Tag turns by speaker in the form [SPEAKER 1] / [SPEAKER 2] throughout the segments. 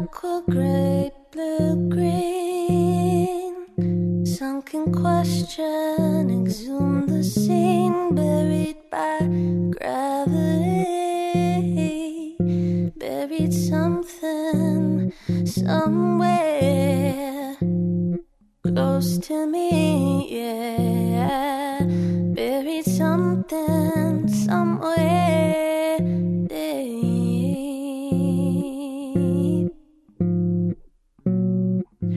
[SPEAKER 1] aqua gray, blue green, sunken question, exhumed the scene, buried by gravity, buried something somewhere close to me, yeah, buried something somewhere deep.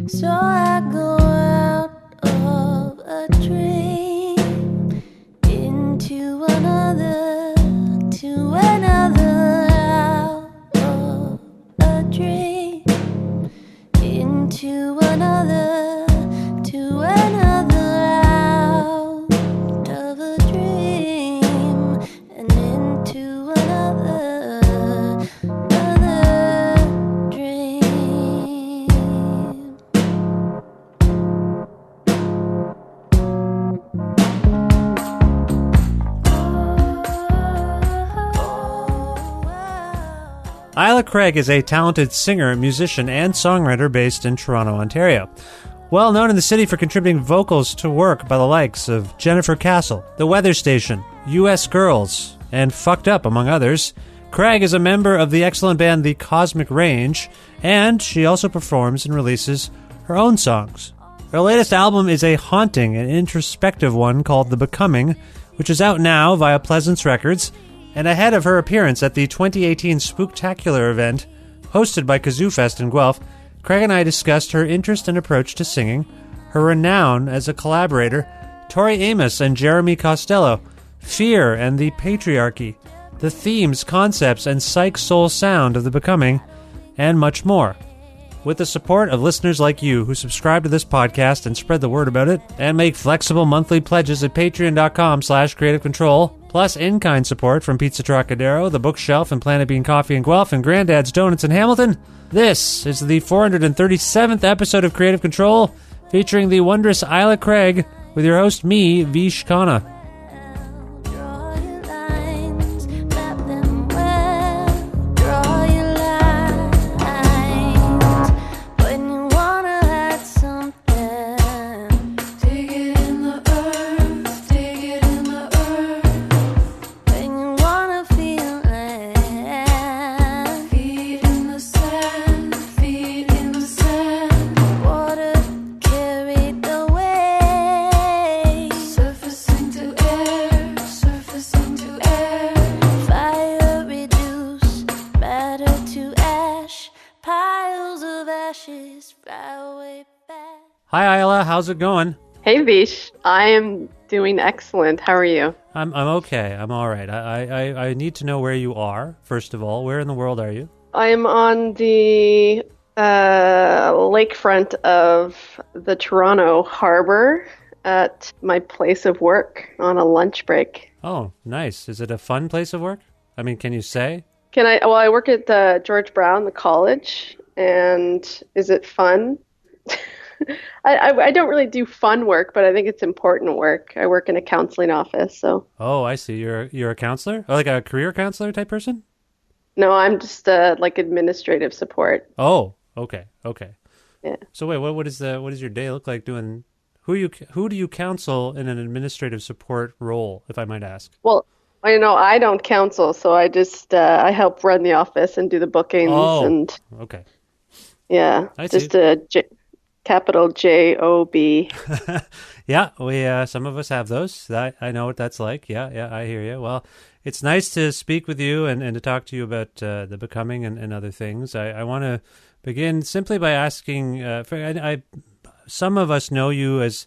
[SPEAKER 1] So I go out of a dream into another, to another, out of a dream into another, to another, out of a dream and into another, another dream.
[SPEAKER 2] Isla Craig is a talented singer, musician, and songwriter based in Toronto, Ontario. Well known in the city for contributing vocals to work by the likes of Jennifer Castle, The Weather Station, U.S. Girls, and Fucked Up, among others, Craig is a member of the excellent band The Cosmic Range, and she also performs and releases her own songs. Her latest album is a haunting and introspective one called The Becoming, which is out now via Pleasance Records, and ahead of her appearance at the 2018 Spooktacular event hosted by Kazoo Fest in Guelph, Craig and I discussed her interest and approach to singing, her renown as a collaborator, Tori Amos and Jeremy Costello, fear and the patriarchy, the themes, concepts, and psych soul sound of The Becoming, and much more. With the support of listeners like you who subscribe to this podcast and spread the word about it, and make flexible monthly pledges at patreon.com/creativecontrol, plus in-kind support from Pizza Trokadero, The Bookshelf, and Planet Bean Coffee in Guelph, and Grandad's Donuts in Hamilton, this is the 437th episode of Creative Control, featuring the wondrous Isla Craig, with your host, me, Vish Khanna.
[SPEAKER 1] Draw your lines, map them well. Draw your lines when you wanna hide something. Dig it in the earth, dig it in the earth. When you wanna feel land, feet in the sand, feet in the sand. Water carried away, surfacing to air, surfacing to air. Fire reduce matter to ash, piles of ashes fly away fast.
[SPEAKER 2] Hi, Isla. How's it going?
[SPEAKER 3] Hey Vish, I am doing excellent. How are you?
[SPEAKER 2] I'm okay. I'm all right. I need to know where you are, first of all. Where in the world are you?
[SPEAKER 3] I am on the lakefront of the Toronto Harbor at my place of work on a lunch break.
[SPEAKER 2] Oh, nice. Is it a fun place of work? I mean, can you say?
[SPEAKER 3] Well, I work at George Brown, the college, and is it fun? I don't really do fun work, but I think it's important work. I work in a counseling office, so.
[SPEAKER 2] Oh, I see. You're a counselor? Or like a career counselor type person?
[SPEAKER 3] No, I'm just like administrative support.
[SPEAKER 2] Oh, okay.
[SPEAKER 3] Yeah.
[SPEAKER 2] So wait, what does your day look like doing? Who do you counsel in an administrative support role, if I might ask?
[SPEAKER 3] Well, I don't counsel, so I just I help run the office and do the bookings and
[SPEAKER 2] okay.
[SPEAKER 3] Yeah,
[SPEAKER 2] I see.
[SPEAKER 3] just a capital JOB.
[SPEAKER 2] Yeah, we some of us have those. I know what that's like. Yeah, I hear you. Well, it's nice to speak with you and to talk to you about The Becoming and other things. I want to begin simply by asking, some of us know you as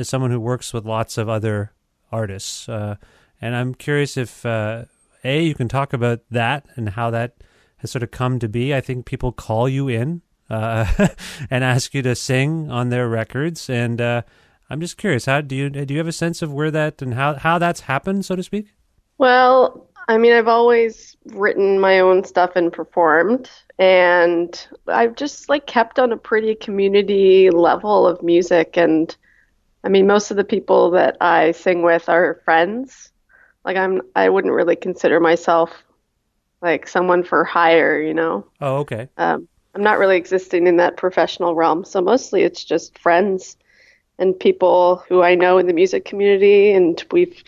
[SPEAKER 2] someone who works with lots of other artists, and I'm curious if, you can talk about that and how that has sort of come to be. I think people call you in and ask you to sing on their records, and I'm just curious, how do you have a sense of where that and how that's happened, so to speak?
[SPEAKER 3] Well, I mean, I've always written my own stuff and performed, and I've just kept on a pretty community level of music. And I mean, most of the people that I sing with are friends. I wouldn't really consider myself someone for hire,
[SPEAKER 2] Oh, okay.
[SPEAKER 3] I'm I'm not really existing in that professional realm. So mostly it's just friends and people who I know in the music community, and we've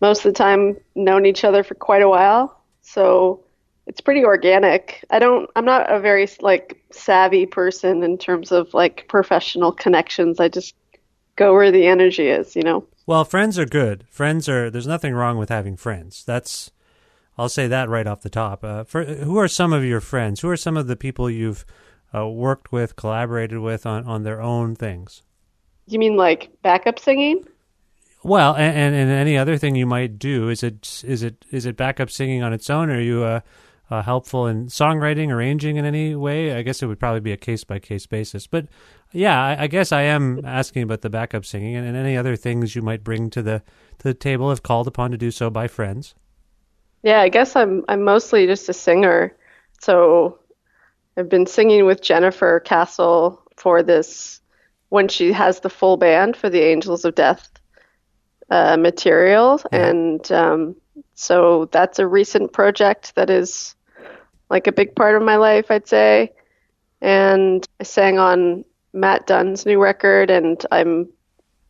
[SPEAKER 3] most of the time known each other for quite a while. So it's pretty organic. I'm not a very like savvy person in terms of like professional connections. I just go where the energy is, you know?
[SPEAKER 2] Well, friends are good. There's nothing wrong with having friends. I'll say that right off the top. Who are some of your friends? Who are some of the people you've worked with, collaborated with on their own things?
[SPEAKER 3] You mean like backup singing?
[SPEAKER 2] Well, and any other thing you might do. Is it backup singing on its own? Or are you helpful in songwriting, arranging in any way? I guess it would probably be a case-by-case basis. But yeah, I guess I am asking about the backup singing and any other things you might bring to the table if called upon to do so by friends.
[SPEAKER 3] Yeah, I guess I'm mostly just a singer. So I've been singing with Jennifer Castle for this when she has the full band for the Angels of Death material.
[SPEAKER 2] Yeah.
[SPEAKER 3] And so that's a recent project that is like a big part of my life, I'd say. And I sang on Matt Dunn's new record, and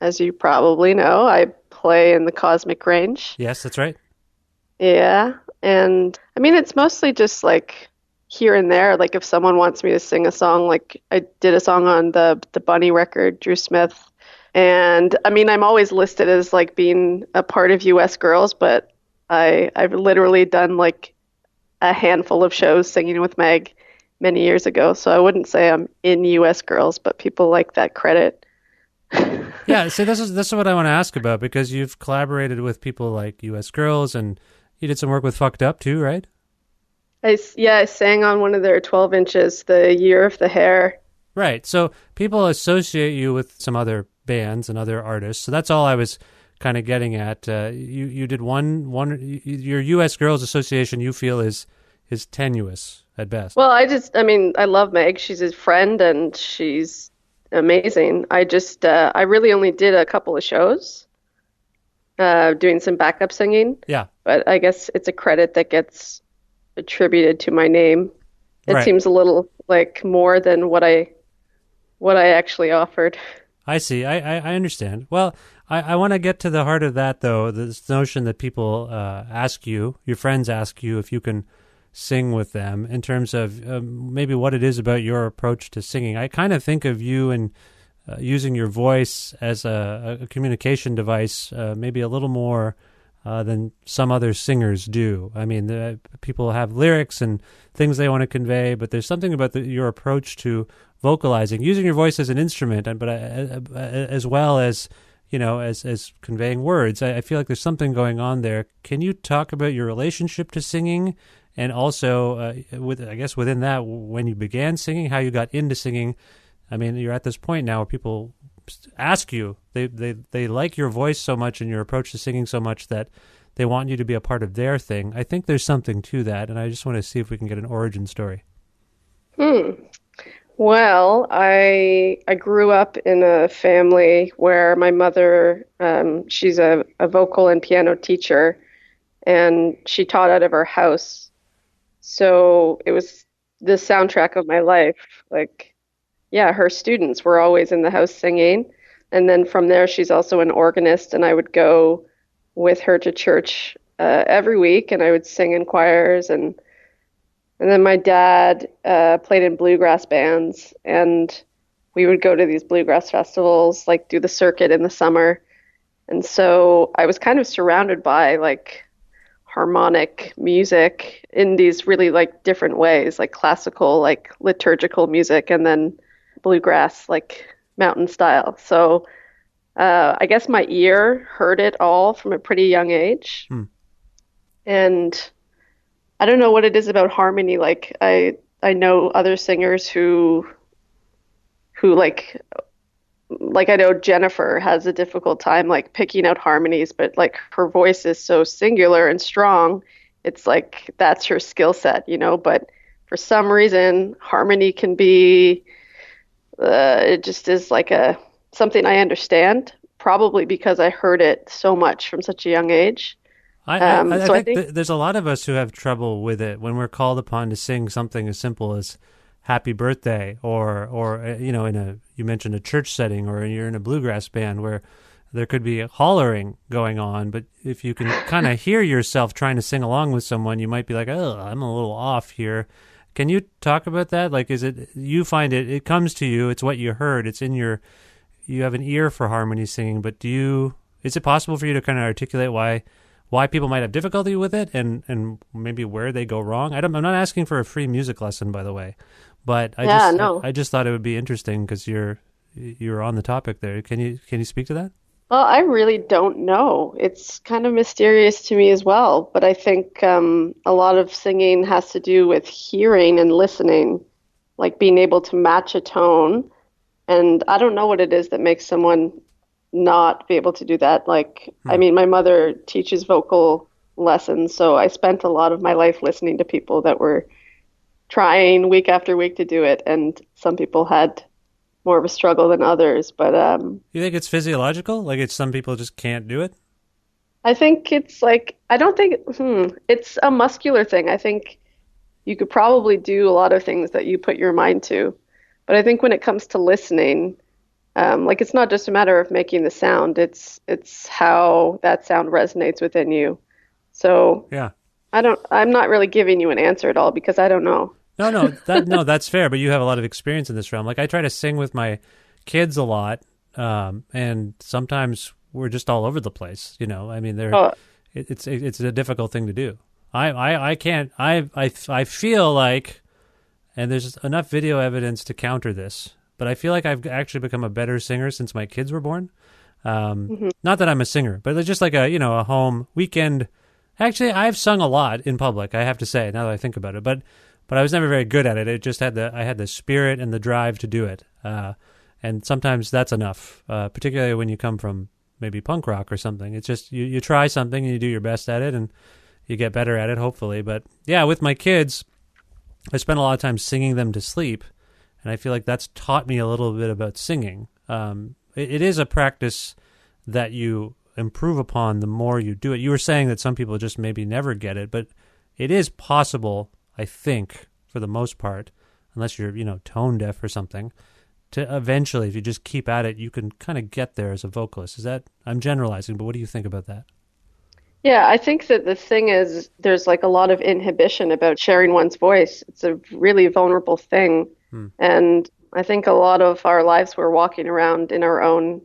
[SPEAKER 3] as you probably know, I play in the Cosmic Range.
[SPEAKER 2] Yes, that's right.
[SPEAKER 3] Yeah. And I mean, it's mostly just like here and there. Like if someone wants me to sing a song, like I did a song on the Bunny record, Drew Smith. And I mean, I'm always listed as like being a part of US Girls, but I've literally done like a handful of shows singing with Meg many years ago. So I wouldn't say I'm in US Girls, but people like that credit.
[SPEAKER 2] Yeah, so this is what I want to ask about, because you've collaborated with people like US Girls, and you did some work with Fucked Up too, right?
[SPEAKER 3] I sang on one of their 12 inches, The Year of the Hair.
[SPEAKER 2] Right. So people associate you with some other bands and other artists. So that's all I was kind of getting at. You did your US Girls Association you feel is tenuous at best.
[SPEAKER 3] Well, I love Meg. She's a friend and she's amazing. I really only did a couple of shows, doing some backup singing.
[SPEAKER 2] Yeah.
[SPEAKER 3] But I guess it's a credit that gets attributed to my name. It
[SPEAKER 2] Right.
[SPEAKER 3] seems a little like more than what I actually offered.
[SPEAKER 2] I see. I understand. Well, I want to get to the heart of that, though, this notion that people your friends ask you if you can sing with them, in terms of maybe what it is about your approach to singing. I kind of think of you and using your voice as a communication device, maybe a little more than some other singers do. I mean, people have lyrics and things they want to convey, but there's something about your approach to vocalizing, using your voice as an instrument, but as well as, as conveying words. I feel like there's something going on there. Can you talk about your relationship to singing, and also, within that, when you began singing, how you got into singing? I mean, you're at this point now where people ask you, they like your voice so much and your approach to singing so much that they want you to be a part of their thing. I think there's something to that, and I just want to see if we can get an origin story.
[SPEAKER 3] Well, I grew up in a family where my mother, she's a vocal and piano teacher, and she taught out of her house. So it was the soundtrack of my life. Like, yeah, her students were always in the house singing. And then from there, she's also an organist, and I would go with her to church every week, and I would sing in choirs. And then my dad played in bluegrass bands, and we would go to these bluegrass festivals, like do the circuit in the summer. And so I was kind of surrounded by like harmonic music in these really like different ways, like classical, like liturgical music, and then bluegrass, like mountain style. So I guess my ear heard it all from a pretty young age. And I don't know what it is about harmony. Like I know other singers who like I know Jennifer has a difficult time like picking out harmonies, but like her voice is so singular and strong. It's like that's her skill set, but for some reason harmony can be it just is like something I understand, probably because I heard it so much from such a young age.
[SPEAKER 2] I think there's a lot of us who have trouble with it when we're called upon to sing something as simple as happy birthday, or you mentioned a church setting, or you're in a bluegrass band where there could be hollering going on, but if you can kind of hear yourself trying to sing along with someone, you might be like, oh, I'm a little off here. Can you talk about that? Like, is it, you find it comes to you, it's what you heard, it's in you have an ear for harmony singing, but is it possible for you to kind of articulate why people might have difficulty with it, and maybe where they go wrong? I'm not asking for a free music lesson, by the way, but I just thought it would be interesting because you're on the topic there. Can you speak to that?
[SPEAKER 3] Well, I really don't know. It's kind of mysterious to me as well, but I think a lot of singing has to do with hearing and listening, like being able to match a tone. And I don't know what it is that makes someone not be able to do that. Like, I mean, my mother teaches vocal lessons, so I spent a lot of my life listening to people that were trying week after week to do it, and some people had more of a struggle than others. But
[SPEAKER 2] you think it's physiological? Like, it's some people just can't do it?
[SPEAKER 3] I think it's like, I don't think it's a muscular thing. I think you could probably do a lot of things that you put your mind to, but I think when it comes to listening, like, it's not just a matter of making the sound, it's how that sound resonates within you. So
[SPEAKER 2] yeah,
[SPEAKER 3] I'm not really giving you an answer at all because I don't know.
[SPEAKER 2] No, that's fair. But you have a lot of experience in this realm. Like, I try to sing with my kids a lot, and sometimes we're just all over the place. You know, I mean, it's a difficult thing to do. I can't. I feel like, and there's enough video evidence to counter this, but I feel like I've actually become a better singer since my kids were born. Not that I'm a singer, but it's just like a home weekend. Actually, I've sung a lot in public, I have to say, now that I think about it, but I was never very good at it. It just I had the spirit and the drive to do it. And sometimes that's enough, particularly when you come from maybe punk rock or something. It's just, you try something and you do your best at it and you get better at it, hopefully. But yeah, with my kids, I spend a lot of time singing them to sleep, and I feel like that's taught me a little bit about singing. It is a practice that you improve upon the more you do it. You were saying that some people just maybe never get it, but it is possible, I think, for the most part, unless you're, tone deaf or something, to eventually, if you just keep at it, you can kind of get there as a vocalist. I'm generalizing, but what do you think about that?
[SPEAKER 3] Yeah, I think that the thing is, there's like a lot of inhibition about sharing one's voice. It's a really vulnerable thing. And I think a lot of our lives we're walking around in our own,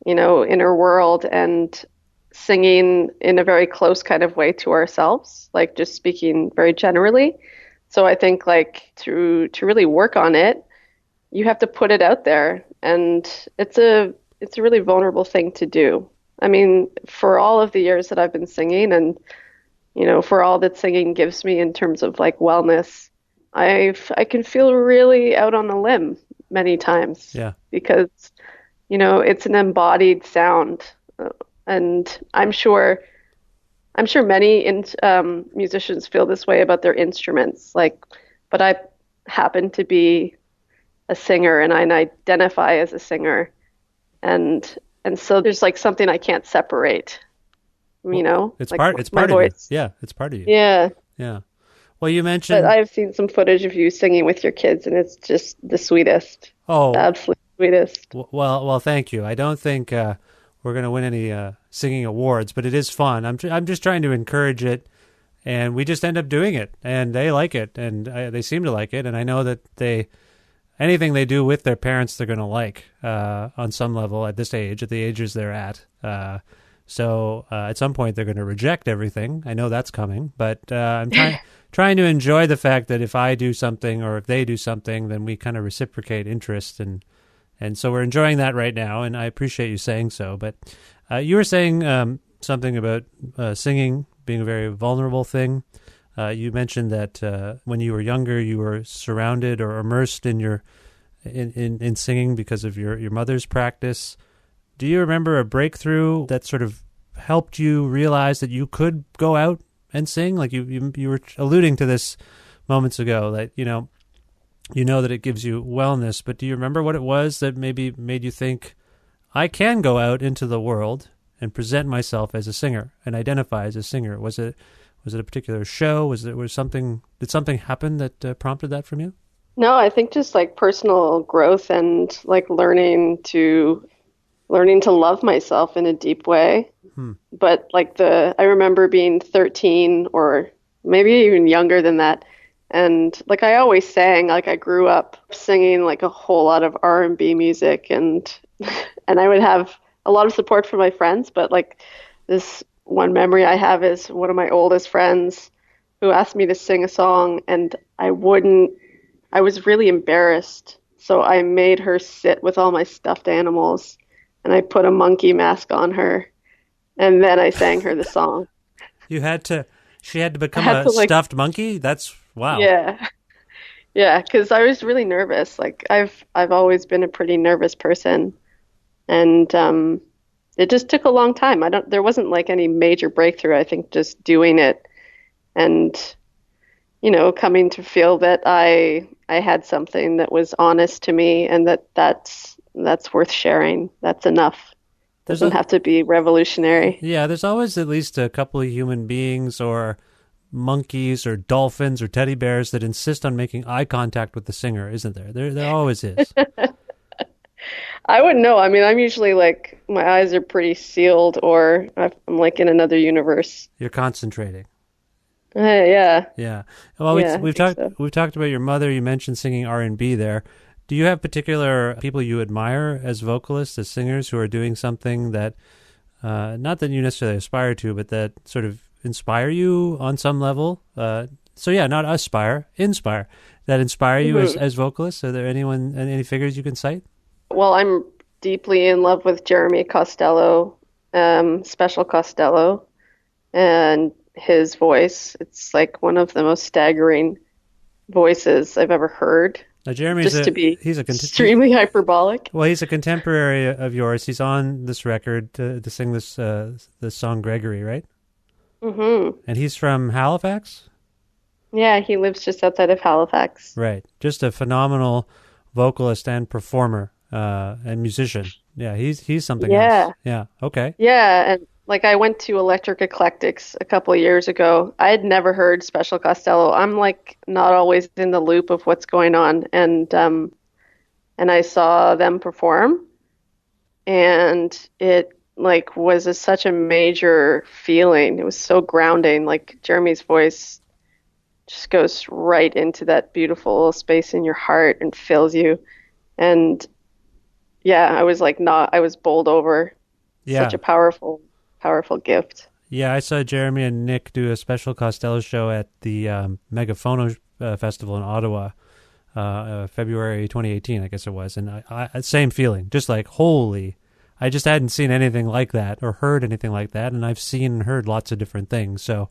[SPEAKER 3] inner world and singing in a very close kind of way to ourselves, like just speaking very generally. So I think like to really work on it, you have to put it out there, and it's a really vulnerable thing to do. I mean, for all of the years that I've been singing, and for all that singing gives me in terms of like wellness, I can feel really out on a limb many times.
[SPEAKER 2] Yeah.
[SPEAKER 3] Because it's an embodied sound, and I'm sure many musicians feel this way about their instruments. But I happen to be a singer, and I identify as a singer, and so there's like something I can't separate.
[SPEAKER 2] It's
[SPEAKER 3] like
[SPEAKER 2] it's part of you. Yeah, it's part of you.
[SPEAKER 3] Yeah.
[SPEAKER 2] Yeah. Well, you mentioned.
[SPEAKER 3] But I've seen some footage of you singing with your kids, and it's just the sweetest.
[SPEAKER 2] Oh,
[SPEAKER 3] the absolute sweetest.
[SPEAKER 2] Well, thank you. I don't think we're going to win any singing awards, but it is fun. I'm just trying to encourage it, and we just end up doing it, and they like it, and they seem to like it, and I know that anything they do with their parents, they're going to like on some level at this age, at the ages they're at. So at some point they're going to reject everything. I know that's coming, but I'm trying to enjoy the fact that if I do something or if they do something, then we kind of reciprocate interest, and so we're enjoying that right now, and I appreciate you saying so. But you were saying something about singing being a very vulnerable thing. You mentioned that when you were younger, you were surrounded or immersed in in singing because of your mother's practice. Do you remember a breakthrough that sort of helped you realize that you could go out and sing? Like you were alluding to this moments ago, that you know that it gives you wellness, but do you remember what it was that maybe made you think, I can go out into the world and present myself as a singer and identify as a singer? Was it a particular show? Did something happen that prompted that from you?
[SPEAKER 3] No, I think just like personal growth and like learning to love myself in a deep way. But like I remember being 13 or maybe even younger than that. And like I always sang, like I grew up singing like a whole lot of R&B music and and I would have a lot of support from my friends, but like this one memory I have is one of my oldest friends who asked me to sing a song and I was really embarrassed. So I made her sit with all my stuffed animals and I put a monkey mask on her and then I sang her the song.
[SPEAKER 2] She had to become
[SPEAKER 3] had
[SPEAKER 2] a
[SPEAKER 3] to, like,
[SPEAKER 2] stuffed monkey? That's, wow.
[SPEAKER 3] Yeah. Yeah, because I was really nervous. Like I've always been a pretty nervous person, and it just took a long time. There wasn't like any major breakthrough. I think just doing it and coming to feel that I had something that was honest to me and that's worth sharing. That's enough. Doesn't have to be revolutionary.
[SPEAKER 2] Yeah, there's always at least a couple of human beings or monkeys or dolphins or teddy bears that insist on making eye contact with the singer, isn't there? There always is.
[SPEAKER 3] I wouldn't know. I mean, I'm usually like my eyes are pretty sealed or I'm like in another universe.
[SPEAKER 2] You're concentrating.
[SPEAKER 3] Yeah.
[SPEAKER 2] Yeah. Well,
[SPEAKER 3] Yeah,
[SPEAKER 2] we've
[SPEAKER 3] I think
[SPEAKER 2] talked
[SPEAKER 3] so.
[SPEAKER 2] we've talked about your mother. You mentioned singing R&B there. Do you have particular people you admire as vocalists, as singers who are doing something that, not that you necessarily aspire to, but that sort of inspire you on some level? So yeah, not inspire, that inspire you as vocalists? Are there any figures you can cite?
[SPEAKER 3] Well, I'm deeply in love with Jeremy Costello, Special Costello, and his voice. It's like one of the most staggering voices I've ever heard.
[SPEAKER 2] Now, Jeremy's
[SPEAKER 3] Just to be
[SPEAKER 2] he's
[SPEAKER 3] extremely hyperbolic.
[SPEAKER 2] well, he's a contemporary of yours. He's on this record to sing this song Gregory, right?
[SPEAKER 3] Mm-hmm.
[SPEAKER 2] And he's from Halifax?
[SPEAKER 3] Yeah, he lives just outside of Halifax.
[SPEAKER 2] Right. Just a phenomenal vocalist and performer and musician. Yeah, he's something else. Yeah, okay.
[SPEAKER 3] Yeah, and like I went to Electric Eclectics a couple of years ago. I had never heard Special Costello. I'm like not always in the loop of what's going on, and I saw them perform, and it like was such a major feeling. It was so grounding. Like Jeremy's voice just goes right into that beautiful space in your heart and fills you. And yeah, I was bowled over.
[SPEAKER 2] Yeah.
[SPEAKER 3] Such a powerful gift.
[SPEAKER 2] Yeah, I saw Jeremy and Nick do a Special Costello show at the Megaphono Festival in Ottawa, February 2018, I guess it was. And I same feeling, just like, holy, I just hadn't seen anything like that or heard anything like that. And I've seen and heard lots of different things. So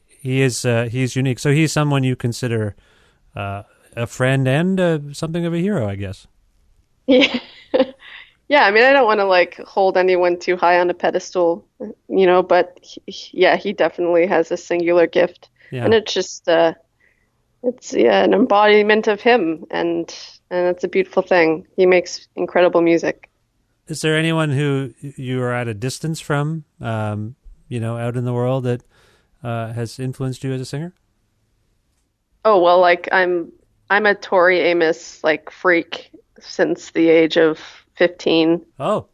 [SPEAKER 2] he's unique. So he's someone you consider a friend and something of a hero, I guess.
[SPEAKER 3] Yeah. Yeah, I mean, I don't want to like hold anyone too high on a pedestal, but he definitely has a singular gift.
[SPEAKER 2] Yeah.
[SPEAKER 3] And it's just it's an embodiment of him, and it's a beautiful thing. He makes incredible music.
[SPEAKER 2] Is there anyone who you are at a distance from, out in the world that has influenced you as a singer?
[SPEAKER 3] Oh, well, like I'm a Tori Amos like freak since the age of 15.
[SPEAKER 2] Oh,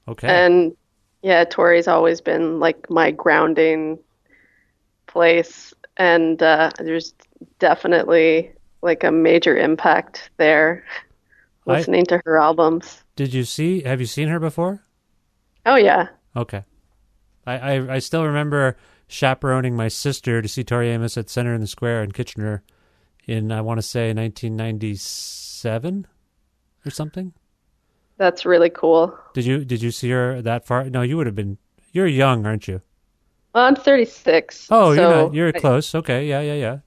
[SPEAKER 2] okay.
[SPEAKER 3] And yeah, Tori's always been like my grounding place. And there's definitely like a major impact there listening to her albums.
[SPEAKER 2] Have you seen her before?
[SPEAKER 3] Oh, yeah.
[SPEAKER 2] Okay. I still remember chaperoning my sister to see Tori Amos at Center in the Square in Kitchener in, I want to say, 1997 or something.
[SPEAKER 3] That's really cool.
[SPEAKER 2] Did you see her that far? No, you're young, aren't you?
[SPEAKER 3] Well, I'm 36.
[SPEAKER 2] Oh,
[SPEAKER 3] so
[SPEAKER 2] you're close. Okay, yeah.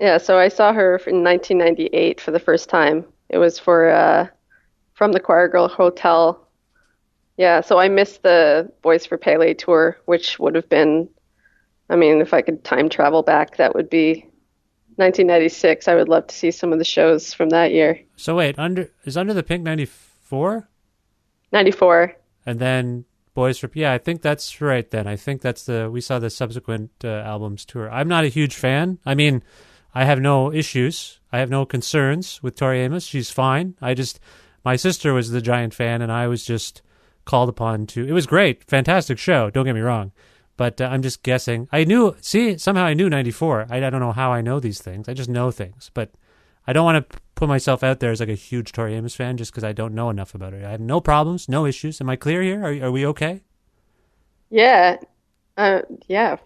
[SPEAKER 3] Yeah, so I saw her in 1998 for the first time. It was for From the Choir Girl Hotel. Yeah, so I missed the Voice for Pele tour, which would have been, I mean, if I could time travel back, that would be 1996. I would love to see some of the shows from that year.
[SPEAKER 2] So wait, Under the Pink 94?
[SPEAKER 3] 94.
[SPEAKER 2] And then Boys for... Yeah, I think that's right then. I think we saw the subsequent albums tour. I'm not a huge fan. I mean, I have no issues. I have no concerns with Tori Amos. She's fine. My sister was the giant fan, and I was just called upon to. It was great, fantastic show. Don't get me wrong, but I'm just guessing. Somehow I knew '94. I don't know how I know these things. I just know things, but I don't want to put myself out there as like a huge Tori Amos fan just because I don't know enough about her. I have no problems, no issues. Am I clear here? Are we okay?
[SPEAKER 3] Yeah. Yeah.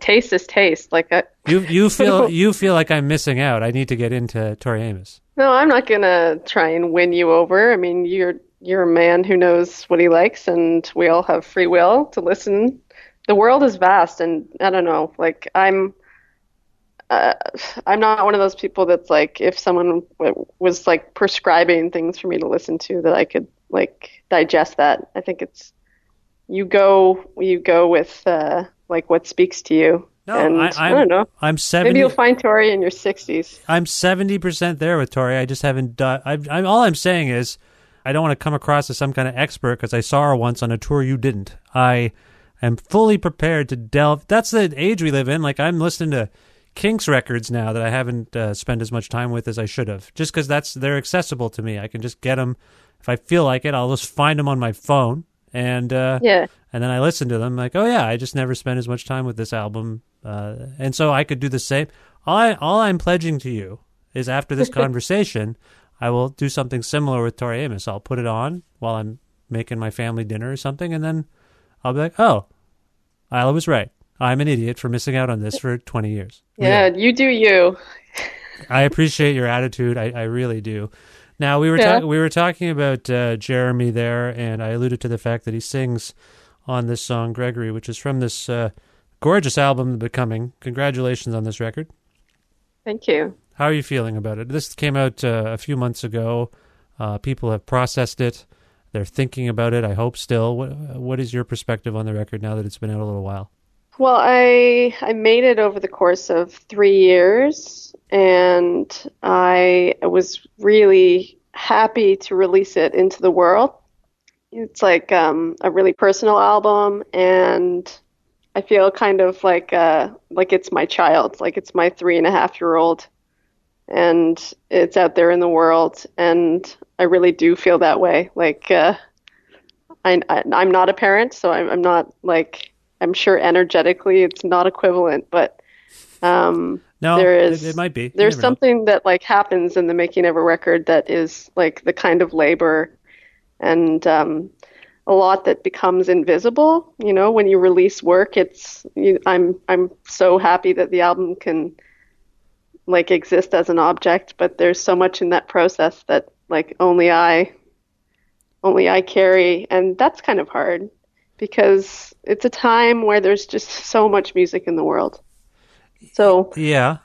[SPEAKER 3] Taste is taste. Like
[SPEAKER 2] you feel like I'm missing out. I need to get into Tori Amos.
[SPEAKER 3] No, I'm not gonna try and win you over. I mean, you're a man who knows what he likes, and we all have free will to listen. The world is vast, and I don't know. Like I'm not one of those people that's like, if someone was like prescribing things for me to listen to, that I could like digest that. I think it's you go with like what speaks to you.
[SPEAKER 2] No,
[SPEAKER 3] and I don't know.
[SPEAKER 2] I'm 70.
[SPEAKER 3] Maybe you'll find Tori in your 60s.
[SPEAKER 2] I'm 70% there with Tori. I just haven't done. All I'm saying is, I don't want to come across as some kind of expert because I saw her once on a tour you didn't. I am fully prepared to delve. That's the age we live in. Like I'm listening to Kinks records now that I haven't spent as much time with as I should have. Just because they're accessible to me. I can just get them if I feel like it. I'll just find them on my phone and then I listen to them. Like, oh yeah, I just never spent as much time with this album. And so I could do the same. All I'm pledging to you is after this conversation, I will do something similar with Tori Amos. I'll put it on while I'm making my family dinner or something, and then I'll be like, oh, Isla was right. I'm an idiot for missing out on this for 20 years.
[SPEAKER 3] Yeah, you do you.
[SPEAKER 2] I appreciate your attitude. I really do. Now, we were talking about Jeremy there, and I alluded to the fact that he sings on this song, Gregory, which is from this gorgeous album, The Becoming. Congratulations on this record.
[SPEAKER 3] Thank you.
[SPEAKER 2] How are you feeling about it? This came out a few months ago. People have processed it. They're thinking about it, I hope still. What is your perspective on the record now that it's been out a little while?
[SPEAKER 3] Well, I made it over the course of 3 years, and I was really happy to release it into the world. It's like a really personal album, and I feel kind of like it's my child, like it's my 3.5-year-old, and it's out there in the world, and I really do feel that way. Like I'm not a parent, so I'm not like, I'm sure energetically it's not equivalent, but
[SPEAKER 2] no, it might be.
[SPEAKER 3] There's something that like happens in the making of a record that is like the kind of labor and a lot that becomes invisible. You know, when you release work, I'm so happy that the album can like exist as an object, but there's so much in that process that like only I carry, and that's kind of hard because it's a time where there's just so much music in the world. So
[SPEAKER 2] yeah,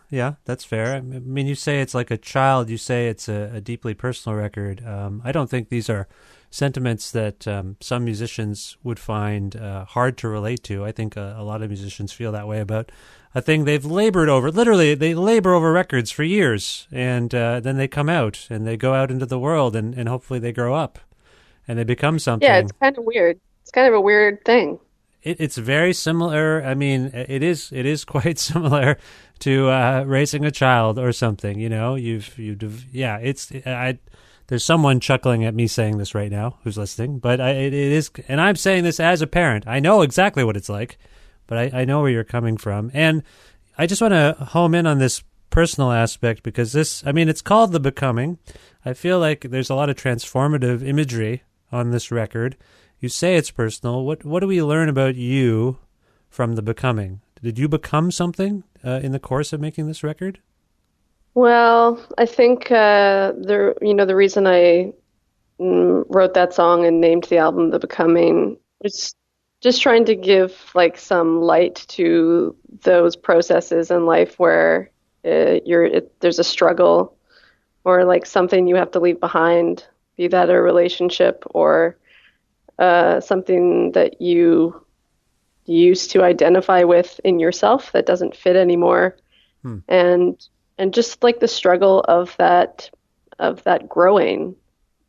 [SPEAKER 2] that's fair. I mean, you say it's like a child. You say it's a deeply personal record. I don't think these are sentiments that some musicians would find hard to relate to. I think a lot of musicians feel that way about a thing they've labored over. Literally, they labor over records for years, and then they come out, and they go out into the world, and hopefully they grow up, and they become something.
[SPEAKER 3] Yeah, it's kind of weird. It's kind of a weird thing.
[SPEAKER 2] It's very similar. I mean, it is quite similar to raising a child or something. You know, there's someone chuckling at me saying this right now who's listening, but it is, and I'm saying this as a parent. I know exactly what it's like, but I know where you're coming from, and I just want to home in on this personal aspect because it's called The Becoming. I feel like there's a lot of transformative imagery on this record. You say it's personal. What do we learn about you from The Becoming? Did you become something in the course of making this record?
[SPEAKER 3] Well, I think the reason I wrote that song and named the album The Becoming was just trying to give like some light to those processes in life where there's a struggle or like something you have to leave behind, be that a relationship or something that you used to identify with in yourself that doesn't fit anymore. And just like the struggle of that growing.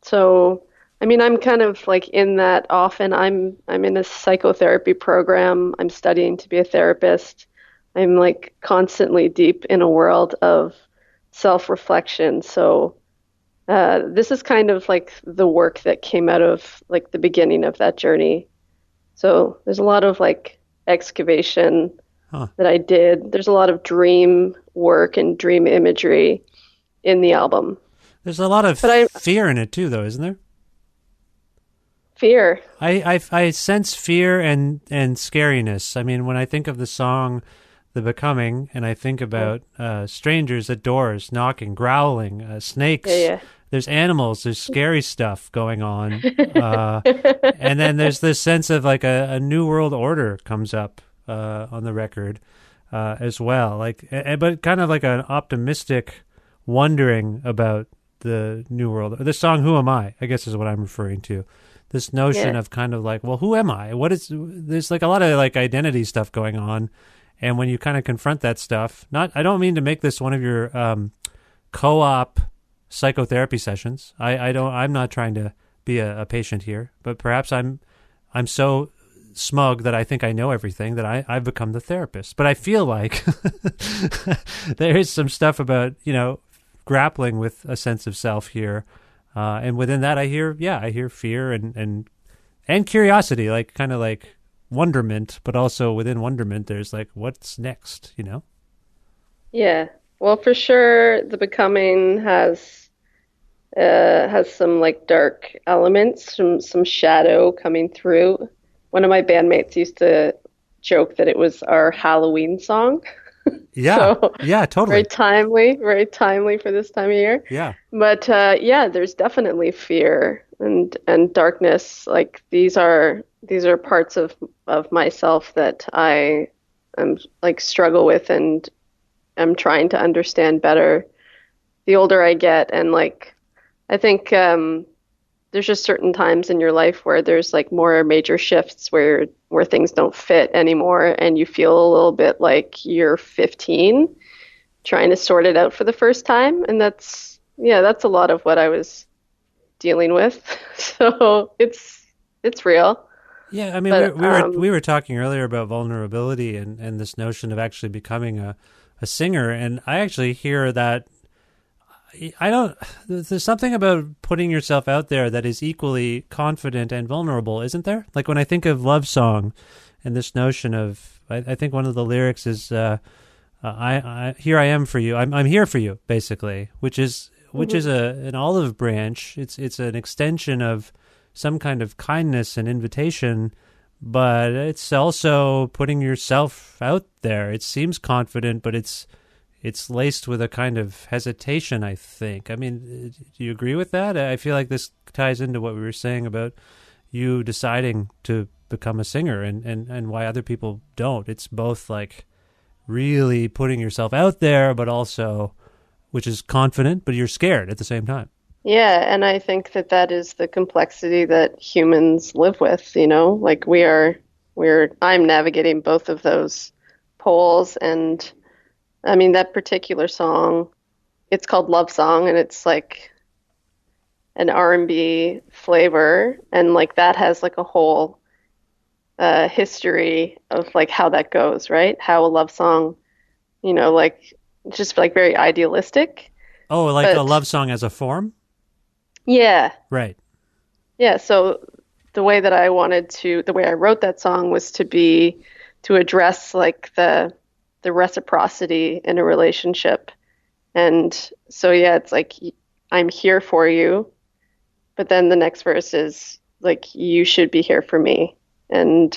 [SPEAKER 3] So, I mean, I'm kind of like in that often. I'm in a psychotherapy program. I'm studying to be a therapist. I'm like constantly deep in a world of self-reflection. So this is kind of like the work that came out of like the beginning of that journey. So there's a lot of like excavation
[SPEAKER 2] Huh.
[SPEAKER 3] that I did. There's a lot of dream work and dream imagery in the album.
[SPEAKER 2] There's a lot of
[SPEAKER 3] But I
[SPEAKER 2] fear in it too, though, isn't there?
[SPEAKER 3] fear.
[SPEAKER 2] I sense fear and scariness. I mean, when I think of the song "The Becoming" and I think about strangers at doors knocking, growling, snakes.
[SPEAKER 3] Yeah,
[SPEAKER 2] There's animals. There's scary stuff going on, and then there's this sense of like a new world order comes up on the record as well. Like, but kind of like an optimistic wondering about the new world. The song "Who Am I?" I guess is what I'm referring to. This notion of kind of like, well, who am I? What is, there's like a lot of like identity stuff going on. And when you kind of confront that stuff, I don't mean to make this one of your co-op psychotherapy sessions. I'm not trying to be a patient here, but perhaps I'm so smug that I think I know everything that I've become the therapist. But I feel like there is some stuff about, grappling with a sense of self here. And within that, I hear fear and curiosity, like kind of like wonderment, but also within wonderment, there's like, what's next,
[SPEAKER 3] Yeah. Well, for sure, The Becoming has some like dark elements, some shadow coming through. One of my bandmates used to joke that it was our Halloween song.
[SPEAKER 2] Yeah.
[SPEAKER 3] So,
[SPEAKER 2] yeah, totally.
[SPEAKER 3] very timely for this time of year.
[SPEAKER 2] Yeah.
[SPEAKER 3] But there's definitely fear and darkness. Like these are parts of myself that I am like struggle with and I'm trying to understand better the older I get. And like I think there's just certain times in your life where there's like more major shifts where things don't fit anymore and you feel a little bit like you're 15 trying to sort it out for the first time. And that's a lot of what I was dealing with. So it's real.
[SPEAKER 2] Yeah, I mean,
[SPEAKER 3] But,
[SPEAKER 2] we were talking earlier about vulnerability and this notion of actually becoming a singer, and I actually hear that there's something about putting yourself out there that is equally confident and vulnerable, isn't there? Like when I think of Love Song and this notion of, I think one of the lyrics is, I here I am for you. I'm here for you, basically, which is an olive branch. It's an extension of some kind of kindness and invitation, but it's also putting yourself out there. It seems confident, but it's laced with a kind of hesitation, I think. I mean, do you agree with that? I feel like this ties into what we were saying about you deciding to become a singer and why other people don't. It's both like really putting yourself out there, but also, which is confident, but you're scared at the same time.
[SPEAKER 3] yeah, and I think that is the complexity that humans live with, like I'm navigating both of those poles. And I mean, that particular song, it's called Love Song, and it's like an R&B flavor, and like that has like a whole history of like how that goes, right? How a love song, like just like very idealistic.
[SPEAKER 2] Oh, like a love song as a form?
[SPEAKER 3] Yeah.
[SPEAKER 2] Right.
[SPEAKER 3] Yeah, so the way I wrote that song was to address like the reciprocity in a relationship. And so, yeah, it's like, I'm here for you. But then the next verse is like, you should be here for me. And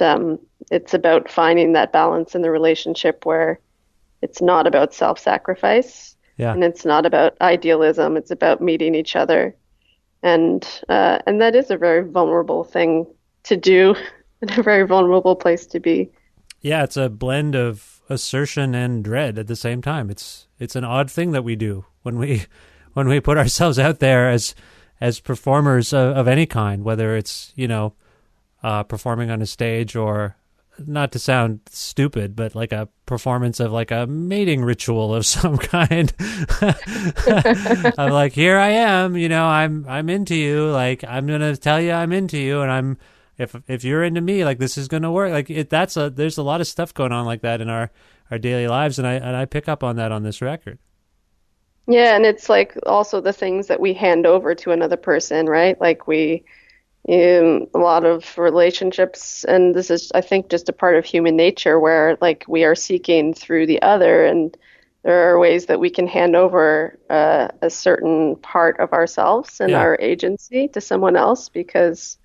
[SPEAKER 3] it's about finding that balance in the relationship where it's not about self-sacrifice.
[SPEAKER 2] Yeah.
[SPEAKER 3] And it's not about idealism. It's about meeting each other. And that is a very vulnerable thing to do and a very vulnerable place to be.
[SPEAKER 2] Yeah, it's a blend of assertion and dread at the same time. It's an odd thing that we do when we put ourselves out there as performers of any kind, whether it's performing on a stage or, not to sound stupid, but like a performance of like a mating ritual of some kind. I'm like, here I am, I'm into you. Like, I'm gonna tell you I'm into you, and if you're into me, like this is gonna work. Like there's a lot of stuff going on like that in our our daily lives, and I pick up on that on this record.
[SPEAKER 3] Yeah, and it's like also the things that we hand over to another person, right? Like we in a lot of relationships, and this is, I think, just a part of human nature where like we are seeking through the other, and there are ways that we can hand over a certain part of ourselves and our agency to someone else because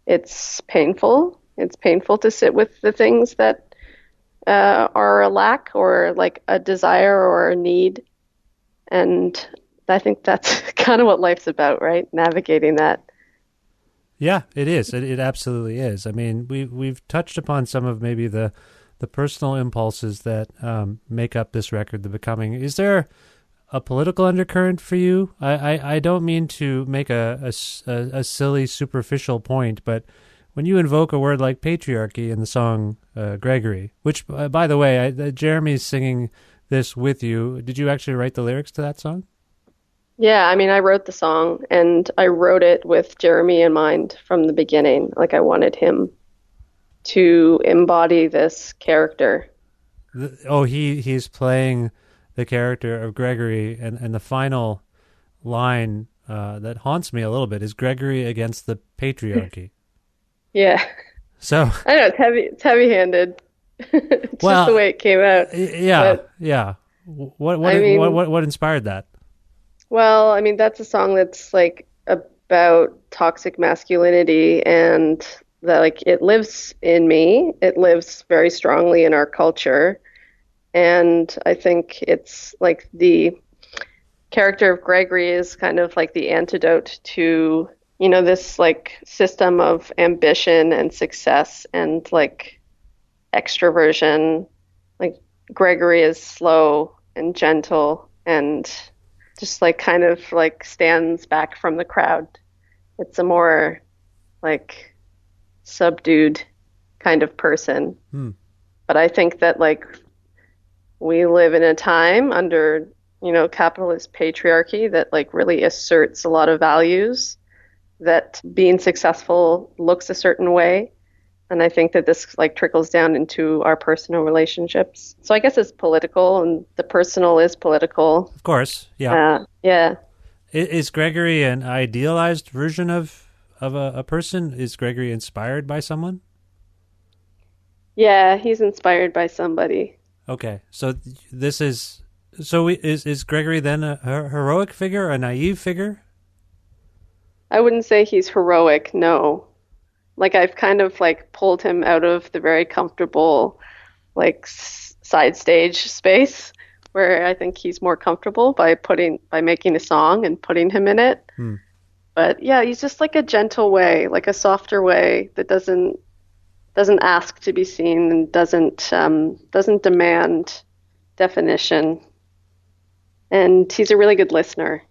[SPEAKER 3] it's painful. It's painful to sit with the things that are a lack or like a desire or a need. And I think that's kind of what life's about, right? Navigating that.
[SPEAKER 2] Yeah, it is. It absolutely is. I mean, we've touched upon some of maybe the personal impulses that make up this record, The Becoming. Is there a political undercurrent for you? I don't mean to make a silly, superficial point, but when you invoke a word like patriarchy in the song Gregory, which, by the way, Jeremy's singing this with you. Did you actually write the lyrics to that song?
[SPEAKER 3] Yeah, I mean, I wrote the song, and I wrote it with Jeremy in mind from the beginning. Like, I wanted him to embody this character.
[SPEAKER 2] He's playing the character of Gregory, and the final line that haunts me a little bit is Gregory against the patriarchy.
[SPEAKER 3] Yeah.
[SPEAKER 2] So
[SPEAKER 3] I know it's heavy-handed. It's just the way it came out.
[SPEAKER 2] Yeah,
[SPEAKER 3] but,
[SPEAKER 2] yeah. What inspired that?
[SPEAKER 3] Well, I mean, that's a song that's like about toxic masculinity, and that like it lives in me. It lives very strongly in our culture. And I think it's like the character of Gregory is kind of like the antidote to, you know, this like system of ambition and success and like extroversion. Like Gregory is slow and gentle and just like kind of like stands back from the crowd. It's a more like subdued kind of person. But I think that like we live in a time under, you know, capitalist patriarchy that like really asserts a lot of values, that being successful looks a certain way. And I think that this like trickles down into our personal relationships. So I guess it's political, and the personal is political.
[SPEAKER 2] Of course, yeah.
[SPEAKER 3] Yeah.
[SPEAKER 2] Is Gregory an idealized version of a person? Is Gregory inspired by someone?
[SPEAKER 3] Yeah, he's inspired by somebody.
[SPEAKER 2] Okay, so is Gregory then a heroic figure, a naive figure?
[SPEAKER 3] I wouldn't say he's heroic, no. Like I've kind of like pulled him out of the very comfortable like side stage space where I think he's more comfortable by making a song and putting him in it. But yeah, he's just like a gentle way, like a softer way that doesn't ask to be seen and doesn't demand definition. And he's a really good listener.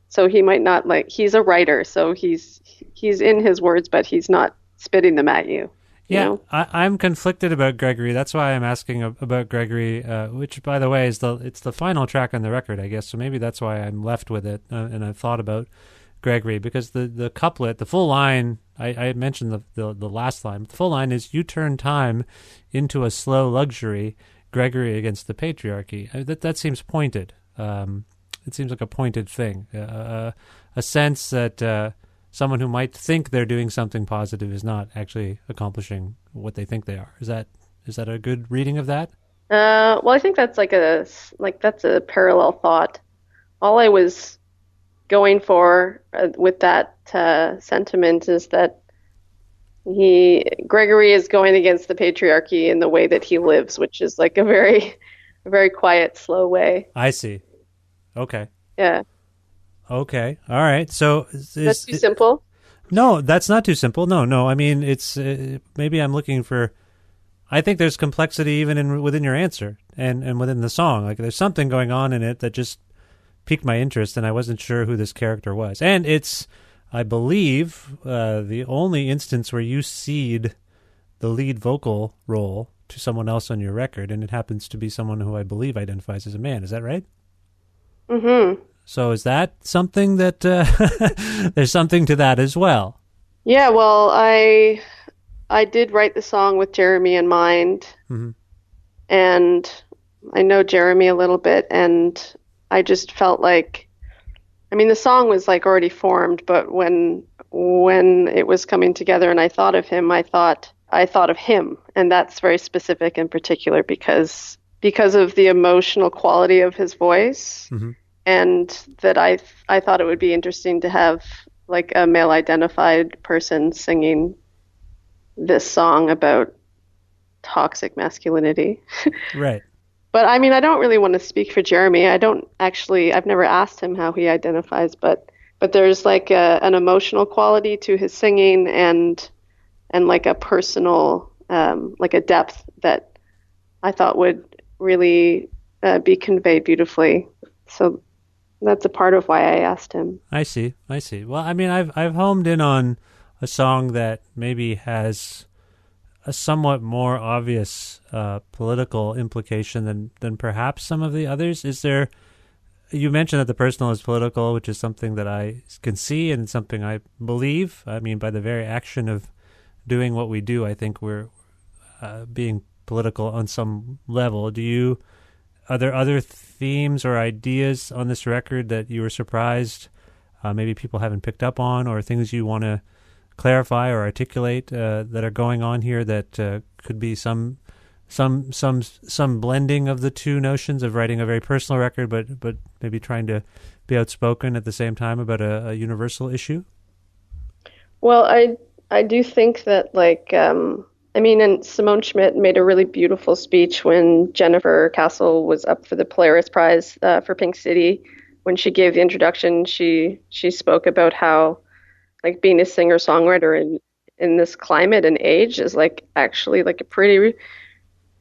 [SPEAKER 3] So he might not he's a writer, so he's in his words, but he's not spitting them at you.
[SPEAKER 2] Yeah,
[SPEAKER 3] you know?
[SPEAKER 2] I'm conflicted about Gregory. That's why I'm asking about Gregory, which, by the way, it's the final track on the record, I guess. So maybe that's why I'm left with it, and I've thought about Gregory, because the couplet, the full line, I mentioned the last line. The full line is, "You turn time into a slow luxury, Gregory against the patriarchy." That seems pointed. It seems like a pointed thing, a sense that someone who might think they're doing something positive is not actually accomplishing what they think they are. Is that a good reading of that?
[SPEAKER 3] Well, I think that's that's a parallel thought. All I was going for with that sentiment is that Gregory is going against the patriarchy in the way that he lives, which is like a very quiet, slow way.
[SPEAKER 2] I see. Okay.
[SPEAKER 3] Yeah.
[SPEAKER 2] Okay. All right. So
[SPEAKER 3] that's too simple?
[SPEAKER 2] No, that's not too simple. No. I mean, it's maybe I'm looking for. I think there's complexity even within your answer and within the song. Like there's something going on in it that just piqued my interest, and I wasn't sure who this character was. And it's, I believe, the only instance where you cede the lead vocal role to someone else on your record, and it happens to be someone who I believe identifies as a man. Is that right?
[SPEAKER 3] Mm-hmm.
[SPEAKER 2] So is that something that there's something to that as well?
[SPEAKER 3] Yeah, well, I did write the song with Jeremy in mind, and I know Jeremy a little bit, and I just felt like, I mean, the song was like already formed, but when it was coming together and I thought of him, I thought of him, and that's very specific in particular because of the emotional quality of his voice, and that I thought it would be interesting to have like a male identified person singing this song about toxic masculinity.
[SPEAKER 2] Right.
[SPEAKER 3] But I mean, I don't really want to speak for Jeremy. I've never asked him how he identifies, but there's like an emotional quality to his singing and like a personal, like a depth that I thought would really be conveyed beautifully. So that's a part of why I asked him.
[SPEAKER 2] I see. Well, I mean, I've homed in on a song that maybe has a somewhat more obvious political implication than perhaps some of the others. You mentioned that the personal is political, which is something that I can see and something I believe. I mean, by the very action of doing what we do, I think we're being political on some level. Are there other themes or ideas on this record that you were surprised maybe people haven't picked up on, or things you want to clarify or articulate that are going on here that could be some blending of the two notions of writing a very personal record, but maybe trying to be outspoken at the same time about a universal issue?
[SPEAKER 3] Well, I do think that and Simone Schmidt made a really beautiful speech when Jennifer Castle was up for the Polaris Prize for Pink City. When she gave the introduction, she spoke about how like being a singer-songwriter in this climate and age is like actually like a pretty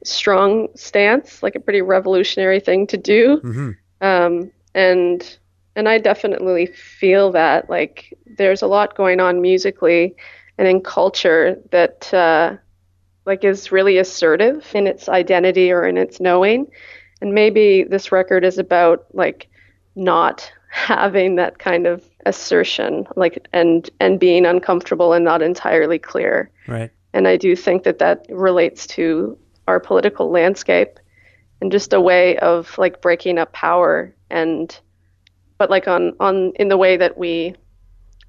[SPEAKER 3] strong stance, like a pretty revolutionary thing to do. And I definitely feel that like there's a lot going on musically and in culture that like is really assertive in its identity or in its knowing. And maybe this record is about like not having that kind of assertion, like and being uncomfortable and not entirely clear.
[SPEAKER 2] Right.
[SPEAKER 3] And I do think that relates to our political landscape and just a way of like breaking up power, but like on in the way that we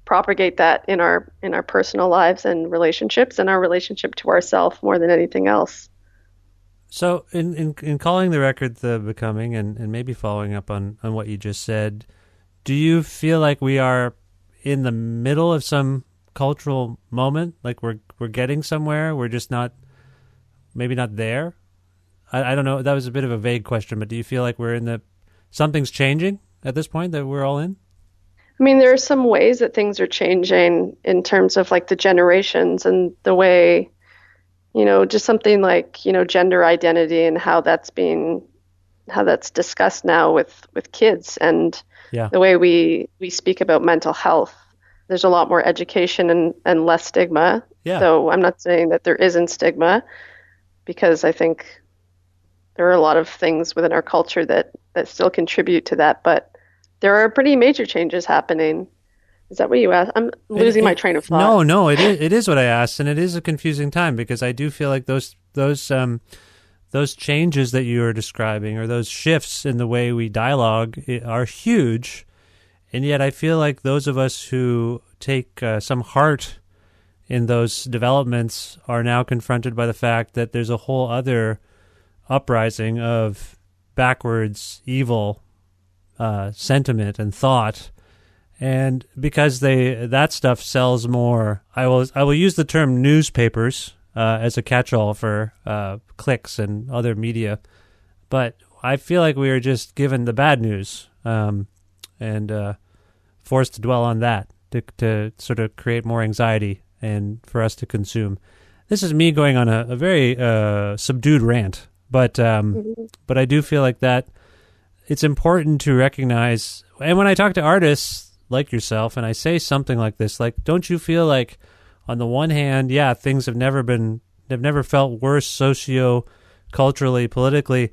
[SPEAKER 3] propagate that in our personal lives and relationships and our relationship to ourselves more than anything else.
[SPEAKER 2] So in calling the record The Becoming and maybe following up on what you just said, do you feel like we are in the middle of some cultural moment? Like we're getting somewhere, we're just maybe not there? I don't know. That was a bit of a vague question, but do you feel like something's changing at this point that we're all in?
[SPEAKER 3] I mean, there are some ways that things are changing in terms of like the generations and the way, just something like, gender identity and how that's discussed now with kids and the way we speak about mental health. There's a lot more education and less stigma.
[SPEAKER 2] Yeah.
[SPEAKER 3] So I'm not saying that there isn't stigma, because I think there are a lot of things within our culture that still contribute to that, but there are pretty major changes happening. Is that what you asked? I'm losing my train of thought.
[SPEAKER 2] No, it is what I asked, and it is a confusing time because I do feel like those changes that you are describing, or those shifts in the way we dialogue, are huge, and yet I feel like those of us who take some heart in those developments are now confronted by the fact that there's a whole other uprising of backwards, evil sentiment and thought. And because that stuff sells more, I will use the term newspapers as a catch-all for clicks and other media. But I feel like we are just given the bad news and forced to dwell on that to sort of create more anxiety and for us to consume. This is me going on a very subdued rant, but I do feel like that it's important to recognize. And when I talk to artists like yourself, and I say something like this, like, don't you feel like, on the one hand, yeah, things have never felt worse socio-culturally, politically.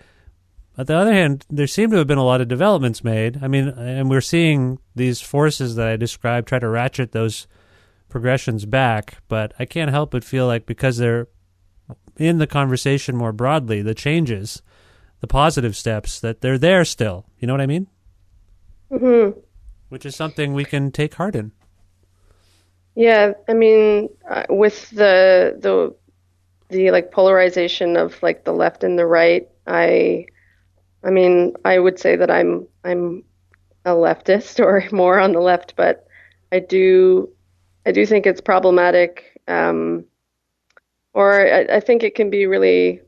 [SPEAKER 2] On the other hand, there seem to have been a lot of developments made. I mean, and we're seeing these forces that I described try to ratchet those progressions back, but I can't help but feel like because they're in the conversation more broadly, the changes, the positive steps, that they're there still. You know what I mean?
[SPEAKER 3] Mm-hmm.
[SPEAKER 2] Which is something we can take heart in.
[SPEAKER 3] Yeah, I mean, with the like polarization of like the left and the right, I mean, I would say that I'm a leftist or more on the left, but I do think it's problematic, or I think it can be really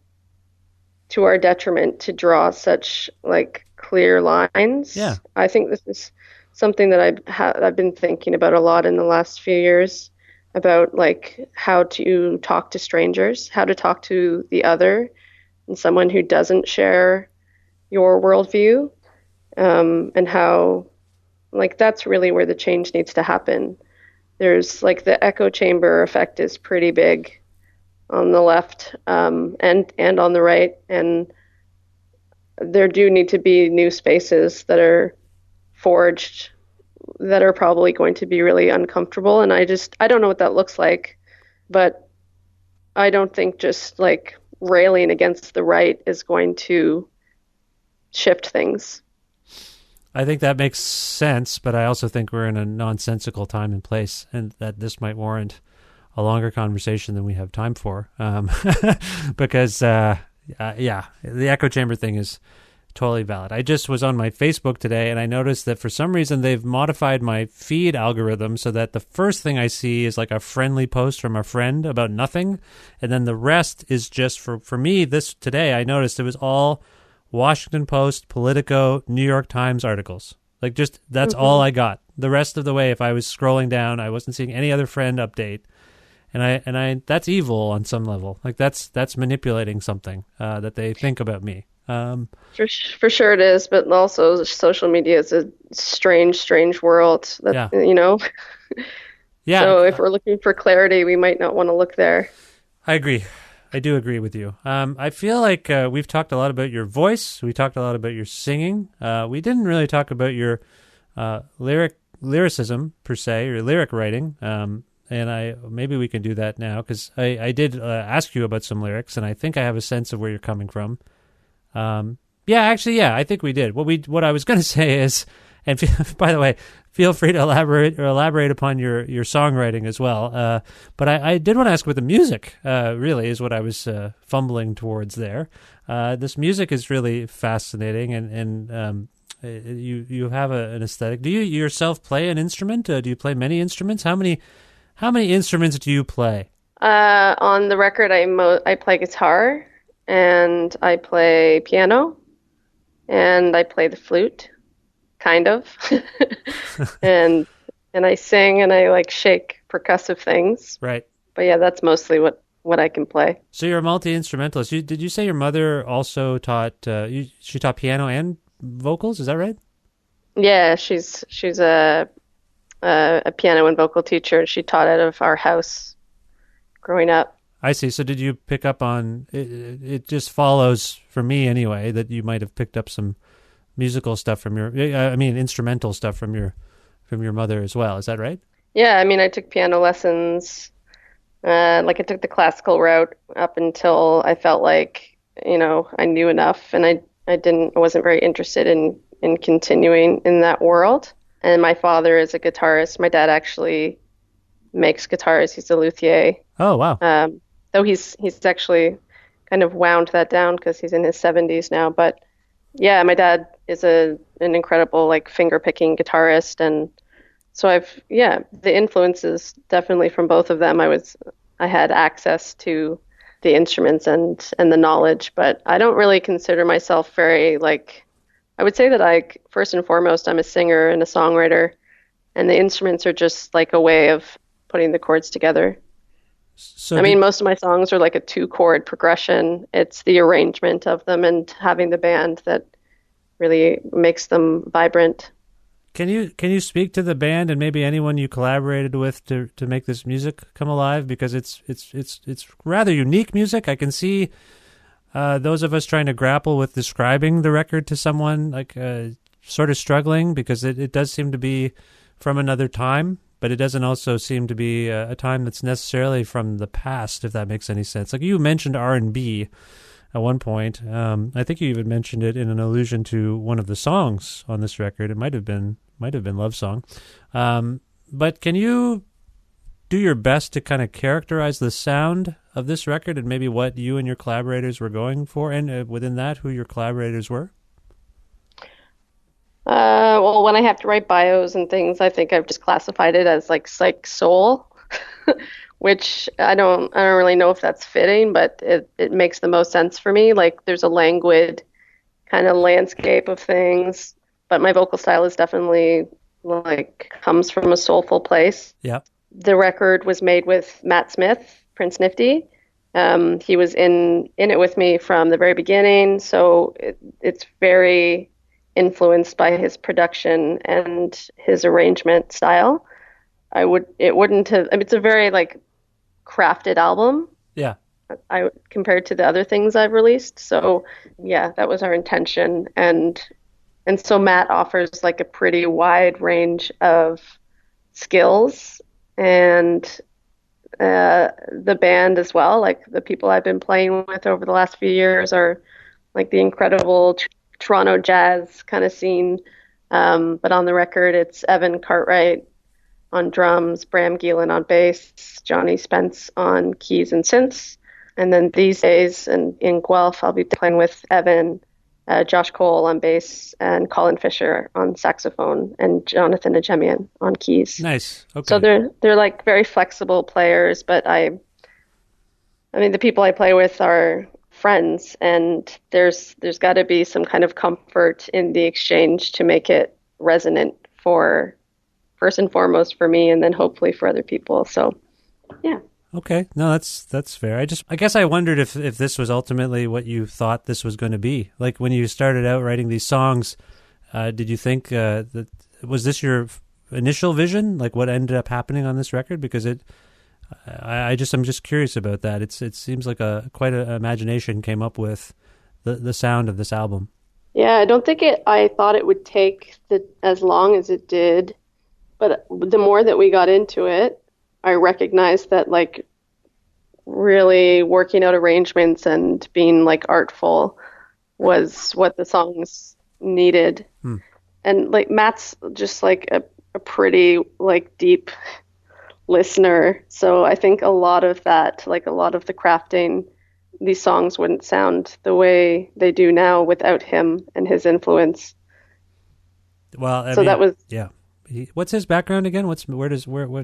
[SPEAKER 3] to our detriment to draw such like clear lines.
[SPEAKER 2] Yeah.
[SPEAKER 3] I think this is something that I've been thinking about a lot in the last few years, about like how to talk to strangers, how to talk to the other and someone who doesn't share your worldview, and how like that's really where the change needs to happen. There's like the echo chamber effect is pretty big on the left, and on the right, and there do need to be new spaces that are forged that are probably going to be really uncomfortable, and I don't know what that looks like, but I don't think just like railing against the right is going to shift things.
[SPEAKER 2] I think that makes sense, but I also think we're in a nonsensical time and place, and that this might warrant a longer conversation than we have time for. Because, the echo chamber thing is totally valid. I just was on my Facebook today, and I noticed that for some reason they've modified my feed algorithm so that the first thing I see is like a friendly post from a friend about nothing, and then the rest is just for me. This today, I noticed it was all Washington Post, Politico, New York Times articles. Like just that's all I got. The rest of the way, if I was scrolling down, I wasn't seeing any other friend update. And I that's evil on some level. Like that's manipulating something that they think about me.
[SPEAKER 3] For sure it is, but also social media is a strange world that, you know.
[SPEAKER 2] Yeah.
[SPEAKER 3] So if we're looking for clarity, we might not want to look there.
[SPEAKER 2] I agree. I do agree with you. I feel like we've talked a lot about your voice. We talked a lot about your singing. We didn't really talk about your lyricism per se, or lyric writing. And maybe we can do that now, because I did ask you about some lyrics, and I think I have a sense of where you're coming from. I think we did. What I was going to say is, and by the way, feel free to elaborate upon your songwriting as well. But I did want to ask about the music, really, is what I was fumbling towards there. This music is really fascinating, and you have an aesthetic. Do you yourself play an instrument? Do you play many instruments? How many instruments do you play?
[SPEAKER 3] On the record, I play guitar, and I play piano, and I play the flute. Kind of. and I sing, and I like shake percussive things. Right. But yeah, that's mostly what I can play.
[SPEAKER 2] So you're a multi-instrumentalist. Did you say your mother also taught, she taught piano and vocals? Is that right?
[SPEAKER 3] Yeah, she's a piano and vocal teacher. She taught out of our house growing up.
[SPEAKER 2] I see. So did you pick up on, it just follows, for me anyway, that you might have picked up some musical stuff from instrumental stuff from your mother as well. Is that right?
[SPEAKER 3] Yeah, I mean, I took piano lessons. I took the classical route up until I felt like, I knew enough, and I wasn't very interested in continuing in that world. And my father is a guitarist. My dad actually makes guitars. He's a luthier.
[SPEAKER 2] Oh, wow.
[SPEAKER 3] Though he's actually kind of wound that down because he's in his 70s now. But yeah, my dad is an incredible finger picking guitarist, and so the influences definitely from both of them. I had access to the instruments and the knowledge, but I don't really consider myself very I would say that first and foremost I'm a singer and a songwriter, and the instruments are just like a way of putting the chords together. So most of my songs are like a 2-chord progression. It's the arrangement of them and having the band that really makes them vibrant.
[SPEAKER 2] Can you speak to the band and maybe anyone you collaborated with to make this music come alive? Because it's rather unique music. I can see those of us trying to grapple with describing the record to someone sort of struggling, because it does seem to be from another time, but it doesn't also seem to be a time that's necessarily from the past, if that makes any sense. Like you mentioned R&B, at one point. I think you even mentioned it in an allusion to one of the songs on this record. It might have been Love Song. But can you do your best to kind of characterize the sound of this record and maybe what you and your collaborators were going for, and within that, who your collaborators were?
[SPEAKER 3] Well, when I have to write bios and things, I think I've just classified it as like psych soul, which I don't really know if that's fitting, but it makes the most sense for me. Like there's a languid kind of landscape of things, but my vocal style is definitely like comes from a soulful place.
[SPEAKER 2] Yeah.
[SPEAKER 3] The record was made with Matt Smith, Prince Nifty. He was in it with me from the very beginning, so it's very influenced by his production and his arrangement style. It's a very like crafted album.
[SPEAKER 2] Yeah.
[SPEAKER 3] Compared to the other things I've released. So yeah, that was our intention. And so Matt offers like a pretty wide range of skills, and the band as well. Like the people I've been playing with over the last few years are like the incredible Toronto jazz kind of scene. But on the record, it's Evan Cartwright on drums, Bram Geelan on bass, Johnny Spence on keys and synths. And then these days in Guelph, I'll be playing with Evan, Josh Cole on bass, and Colin Fisher on saxophone, and Jonathan Ajemian on keys.
[SPEAKER 2] Nice. Okay.
[SPEAKER 3] So they're like very flexible players, but I mean the people I play with are friends, and there's got to be some kind of comfort in the exchange to make it resonant for first and foremost for me, and then hopefully for other people. So yeah.
[SPEAKER 2] Okay. No, that's fair. I guess I wondered if this was ultimately what you thought this was going to be. Like when you started out writing these songs, did you think that was this your initial vision? Like what ended up happening on this record? Because I'm just curious about that. It seems like quite an imagination came up with the sound of this album.
[SPEAKER 3] Yeah, I don't think I thought it would take as long as it did, but the more that we got into it, I recognized that like really working out arrangements and being like artful was what the songs needed. And like Matt's just like a pretty like deep listener. So I think a lot of that, like a lot of the crafting, these songs wouldn't sound the way they do now without him and his influence.
[SPEAKER 2] Well, I mean, that was yeah. What's his background again? What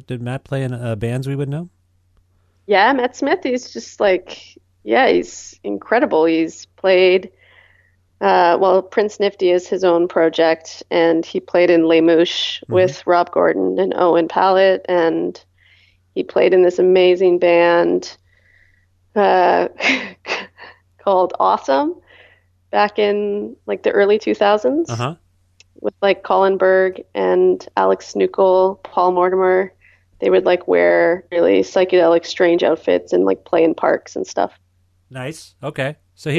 [SPEAKER 2] did Matt play in bands we would know?
[SPEAKER 3] Yeah, Matt Smith. He's just like, yeah, he's incredible. He's played, Prince Nifty is his own project, and he played in Les Mouches with Rob Gordon and Owen Pallett, and he played in this amazing band called Awesome back in like the early 2000s.
[SPEAKER 2] Uh-huh.
[SPEAKER 3] With like Colin Berg and Alex Snookle, Paul Mortimer. They would like wear really psychedelic, strange outfits and like play in parks and stuff.
[SPEAKER 2] Nice. Okay. So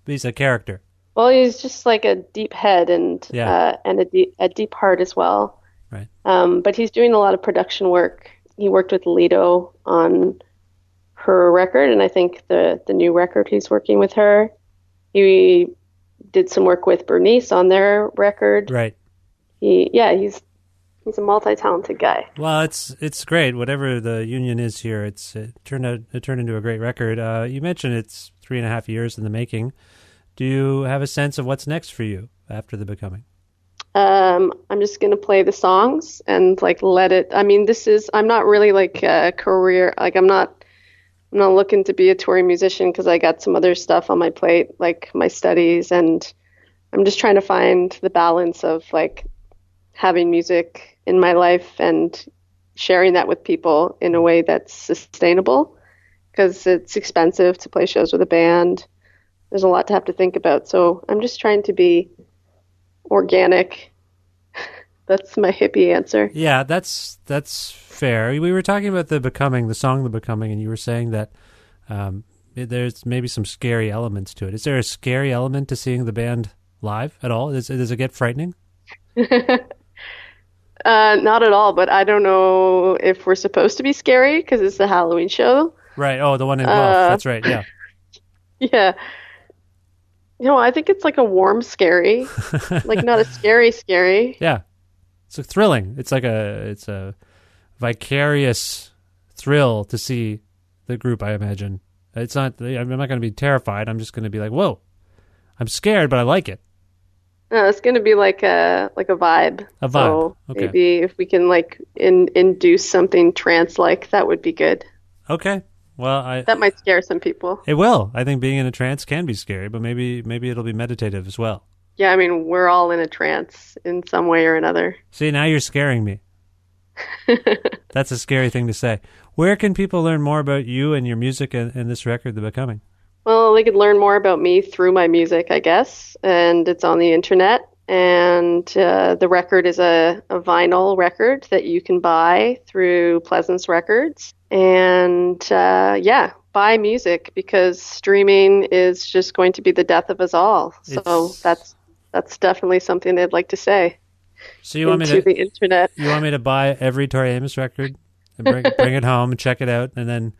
[SPEAKER 2] he's a character.
[SPEAKER 3] Well, he's just like a deep head and a deep heart as well.
[SPEAKER 2] Right.
[SPEAKER 3] But he's doing a lot of production work. He worked with Lido on her record, and I think the new record he's working with her. He did some work with Bernice on their record.
[SPEAKER 2] Right.
[SPEAKER 3] He's a multi-talented guy.
[SPEAKER 2] Well, it's great. Whatever the union is here, it turned into a great record. You mentioned it's 3.5 years in the making. Do you have a sense of what's next for you after The Becoming?
[SPEAKER 3] I'm just going to play the songs and like let it. I mean, I'm not really like a career. Like I'm not looking to be a touring musician because I got some other stuff on my plate, like my studies, and I'm just trying to find the balance of like having music in my life and sharing that with people in a way that's sustainable, because it's expensive to play shows with a band. There's a lot to have to think about. So I'm just trying to be organic. That's my hippie answer.
[SPEAKER 2] Yeah, that's fair. We were talking about the song The Becoming, and you were saying that there's maybe some scary elements to it. Is there a scary element to seeing the band live at all? Does it get frightening?
[SPEAKER 3] Not at all, but I don't know if we're supposed to be scary because it's a Halloween show.
[SPEAKER 2] Right. Oh, the one in Guelph. That's right. Yeah.
[SPEAKER 3] Yeah. I think it's like a warm scary, like not a scary.
[SPEAKER 2] Yeah, it's thrilling. It's a vicarious thrill to see the group. I imagine it's not. I'm not going to be terrified. I'm just going to be like, whoa, I'm scared, but I like it.
[SPEAKER 3] No, it's going to be like a vibe.
[SPEAKER 2] A vibe.
[SPEAKER 3] So
[SPEAKER 2] Okay.
[SPEAKER 3] maybe if we can like induce something trance-like, that would be good.
[SPEAKER 2] Okay. Well,
[SPEAKER 3] That might scare some people.
[SPEAKER 2] it will. I think being in a trance can be scary, but maybe it'll be meditative as well.
[SPEAKER 3] Yeah, I mean, we're all in a trance in some way or another.
[SPEAKER 2] See, now you're scaring me. That's a scary thing to say. Where can people learn more about you and your music and this record, The Becoming?
[SPEAKER 3] Well, they could learn more about me through my music, I guess, and it's on the internet. And the record is a vinyl record that you can buy through Pleasance Records. And buy music because streaming is just going to be the death of us all. So that's definitely something I'd like to say.
[SPEAKER 2] So you want me
[SPEAKER 3] to the internet?
[SPEAKER 2] You want me to buy every Tori Amos record and bring it home and check it out, and then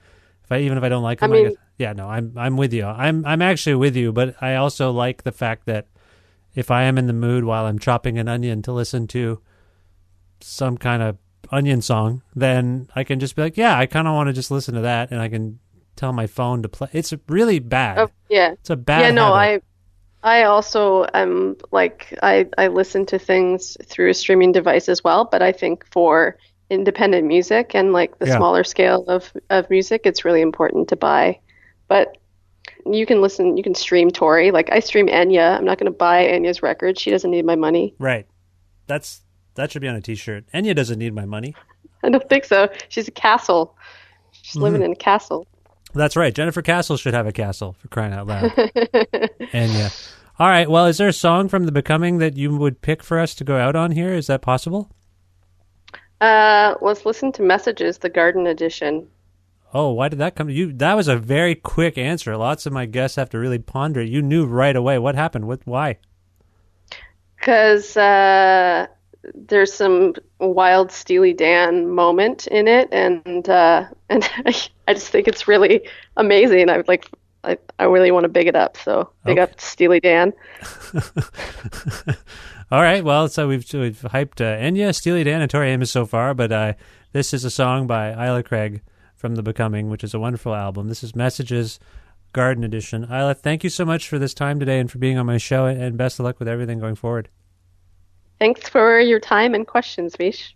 [SPEAKER 2] even if I don't like them, I'm with you. I'm actually with you, but I also like the fact that if I am in the mood while I'm chopping an onion to listen to some kind of onion song, then I can just be like, yeah, I kind of want to just listen to that, and I can tell my phone to play. It's really bad.
[SPEAKER 3] Oh, yeah.
[SPEAKER 2] It's a bad habit.
[SPEAKER 3] I also am like, I listen to things through a streaming device as well, but I think for independent music and like the smaller scale of music, it's really important to buy. But you can stream Tori. Like I stream Enya. I'm not going to buy Enya's record. She doesn't need my money.
[SPEAKER 2] Right. That should be on a t-shirt. Enya doesn't need my money.
[SPEAKER 3] I don't think so. She's a castle. She's living in a castle.
[SPEAKER 2] That's right. Jennifer Castle should have a castle, for crying out loud. Enya. All right. Well, is there a song from The Becoming that you would pick for us to go out on here? Is that possible?
[SPEAKER 3] Let's listen to Messages, the Garden Edition.
[SPEAKER 2] Oh, why did that come to you? That was a very quick answer. Lots of my guests have to really ponder it. You knew right away. What happened? Why?
[SPEAKER 3] Because there's some wild Steely Dan moment in it, and I just think it's really amazing. I really want to big it up. So big up Steely Dan.
[SPEAKER 2] All right. Well, so we've hyped Enya, Steely Dan, and Tori Amos so far, but this is a song by Isla Craig from The Becoming, which is a wonderful album. This is Messages, Garden Edition. Isla, thank you so much for this time today and for being on my show, and best of luck with everything going forward.
[SPEAKER 3] Thanks for your time and questions, Vish.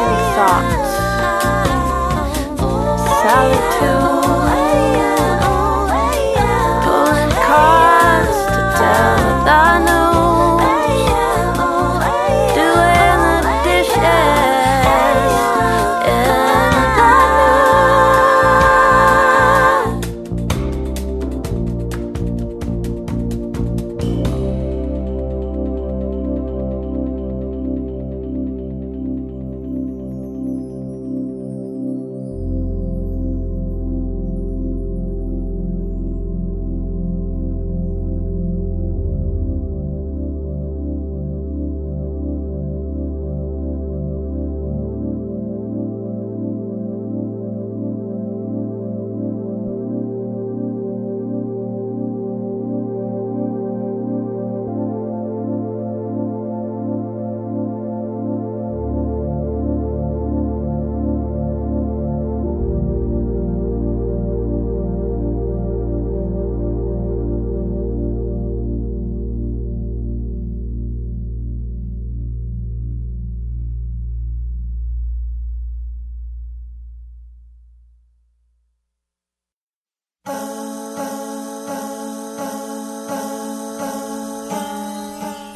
[SPEAKER 1] any thoughts. Solitude. Pulling cards to tell the news. Doing the dishes in the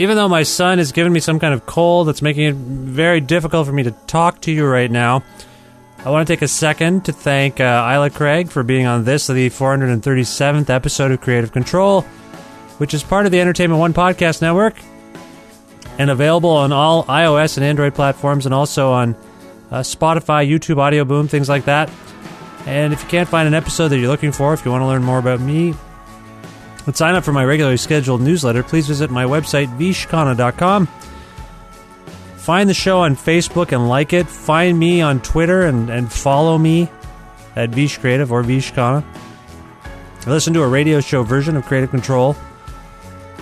[SPEAKER 2] Even though my son has given me some kind of cold that's making it very difficult for me to talk to you right now, I want to take a second to thank Isla Craig for being on this, the 437th episode of Creative Control, which is part of the Entertainment One Podcast Network and available on all iOS and Android platforms and also on Spotify, YouTube, Audio Boom, things like that. And if you can't find an episode that you're looking for, if you want to learn more about me, but sign up for my regularly scheduled newsletter, please visit my website, vishkhanna.com. Find the show on Facebook and like it. Find me on Twitter and follow me at Vish Creative or Vish Khanna. Listen to a radio show version of Creative Control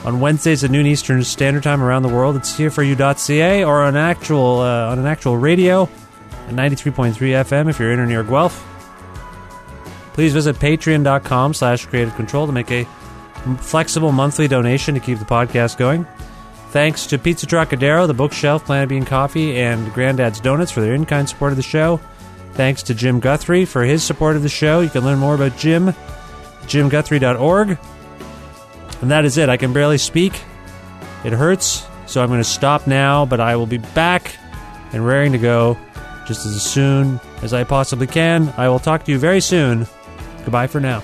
[SPEAKER 2] on Wednesdays at noon Eastern Standard Time around the world at cfru.ca or on an actual radio at 93.3 FM if you're in or near Guelph. Please visit patreon.com/Creative Control to make a flexible monthly donation to keep the podcast going. Thanks to Pizza Trokadero, The Bookshelf, Planet Bean Coffee, and Grandad's Donuts for their in-kind support of the show. Thanks to Jim Guthrie for his support of the show. You can learn more about Jim at jimguthrie.org. And that is it. I can barely speak. It hurts, so I'm going to stop now, but I will be back and raring to go just as soon as I possibly can. I will talk to you very soon. Goodbye for now.